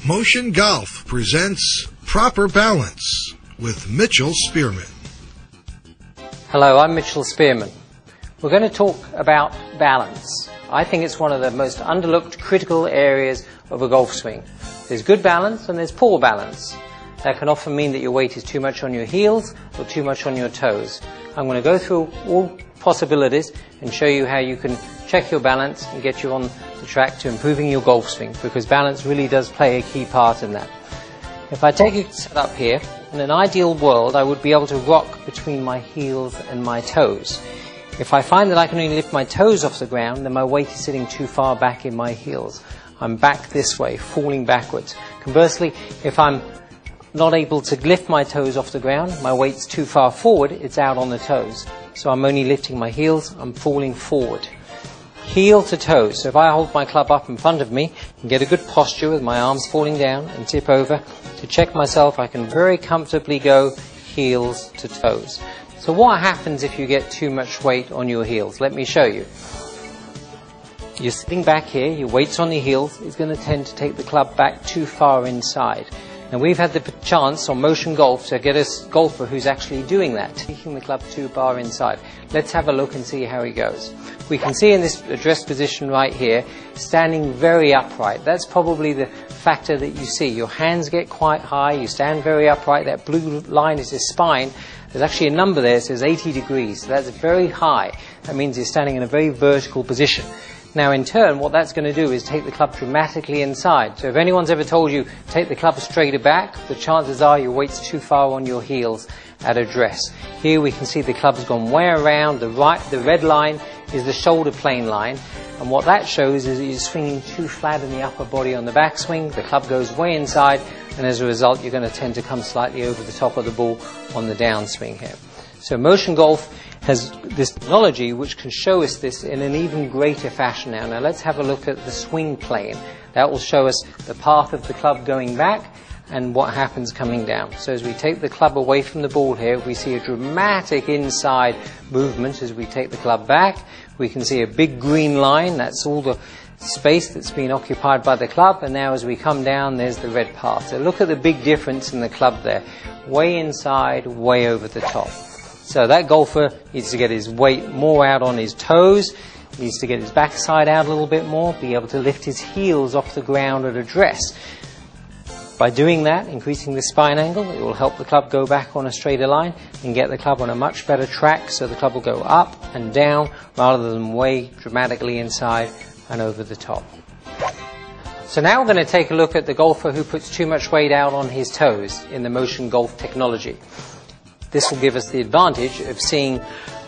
Motion Golf presents Proper Balance with Mitchell Spearman. Hello, I'm Mitchell Spearman. We're going to talk about balance. I think it's one of the most underlooked critical areas of a golf swing. There's good balance and there's poor balance. That can often mean that your weight is too much on your heels or too much on your toes. I'm going to go through all possibilities and show you how you can check your balance and get you on the track to improving your golf swing, because balance really does play a key part in that. If I take a setup here, in an ideal world I would be able to rock between my heels and my toes. If I find that I can only lift my toes off the ground, then my weight is sitting too far back in my heels. I'm back this way, falling backwards. Conversely, if I'm not able to lift my toes off the ground, my weight's too far forward, it's out on the toes. So I'm only lifting my heels, I'm falling forward. Heel to toes. So if I hold my club up in front of me and get a good posture with my arms falling down and tip over, to check myself, I can very comfortably go heels to toes. So what happens if you get too much weight on your heels? Let me show you. You're sitting back here, your weight's on your heels, it's going to tend to take the club back too far inside. And we've had the chance on Motion Golf to get a golfer who's actually doing that, taking the club too far inside. Let's have a look and see how he goes. We can see in this address position right here, standing very upright. That's probably the factor that you see. Your hands get quite high, you stand very upright, that blue line is his spine. There's actually a number there that says 80 degrees, so that's very high. That means you're standing in a very vertical position. Now in turn, what that's going to do is take the club dramatically inside. So if anyone's ever told you, take the club straighter back, the chances are your weight's too far on your heels at address. Here we can see the club's gone way around. The red line is the shoulder plane line. And what that shows is that you're swinging too flat in the upper body on the backswing. The club goes way inside, and as a result, you're going to tend to come slightly over the top of the ball on the downswing here. So Motion Golf has this technology which can show us this in an even greater fashion now. Now let's have a look at the swing plane. That will show us the path of the club going back and what happens coming down. So as we take the club away from the ball here, we see a dramatic inside movement as we take the club back. We can see a big green line, that's all the space that's been occupied by the club, and now as we come down there's the red path. So look at the big difference in the club there. Way inside, way over the top. So that golfer needs to get his weight more out on his toes, needs to get his backside out a little bit more, be able to lift his heels off the ground at address. By doing that, increasing the spine angle, it will help the club go back on a straighter line and get the club on a much better track, so the club will go up and down rather than way dramatically inside and over the top. So now we're going to take a look at the golfer who puts too much weight out on his toes in the Motion Golf technology. This will give us the advantage of seeing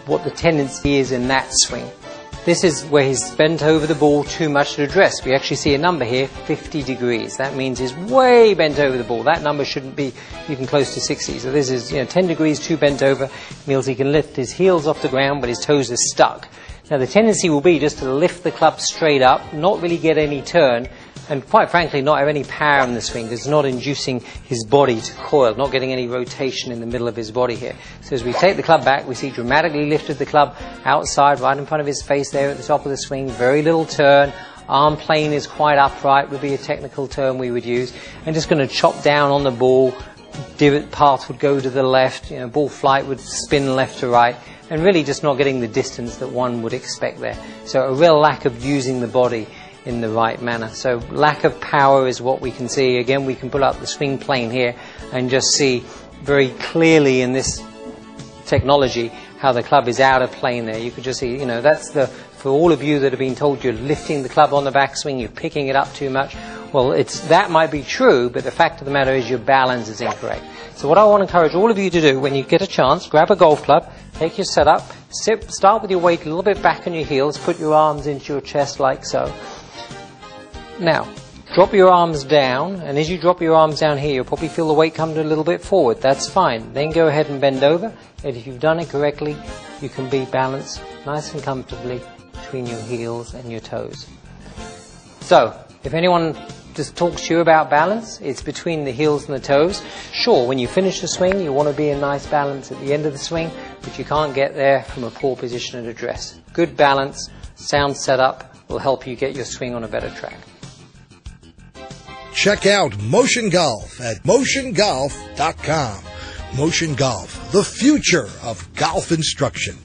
what the tendency is in that swing. This is where he's bent over the ball too much to address. We actually see a number here, 50 degrees. That means he's way bent over the ball. That number shouldn't be even close to 60. So this is 10 degrees too bent over. Means he can lift his heels off the ground, but his toes are stuck. Now the tendency will be just to lift the club straight up, not really get any turn, and quite frankly not have any power in the swing, because it's not inducing his body to coil, not getting any rotation in the middle of his body here. So as we take the club back, we see dramatically lifted the club outside, right in front of his face there at the top of the swing, very little turn, arm plane is quite upright, would be a technical term we would use, and just going to chop down on the ball, divot path would go to the left, ball flight would spin left to right, and really just not getting the distance that one would expect there. So a real lack of using the body in the right manner. So lack of power is what we can see. Again, we can pull up the swing plane here and just see very clearly in this technology how the club is out of plane there. You could just see, that's for all of you that have been told you're lifting the club on the backswing, you're picking it up too much. Well, that might be true, but the fact of the matter is your balance is incorrect. So what I want to encourage all of you to do when you get a chance, grab a golf club, take your setup, start with your weight a little bit back on your heels, put your arms into your chest like so. Now, drop your arms down, and as you drop your arms down here, you'll probably feel the weight come a little bit forward. That's fine. Then go ahead and bend over, and if you've done it correctly, you can be balanced nice and comfortably between your heels and your toes. So, if anyone just talks to you about balance, it's between the heels and the toes. Sure, when you finish the swing, you want to be in nice balance at the end of the swing, but you can't get there from a poor position at address. Good balance, sound setup will help you get your swing on a better track. Check out Motion Golf at motiongolf.com. Motion Golf, the future of golf instruction.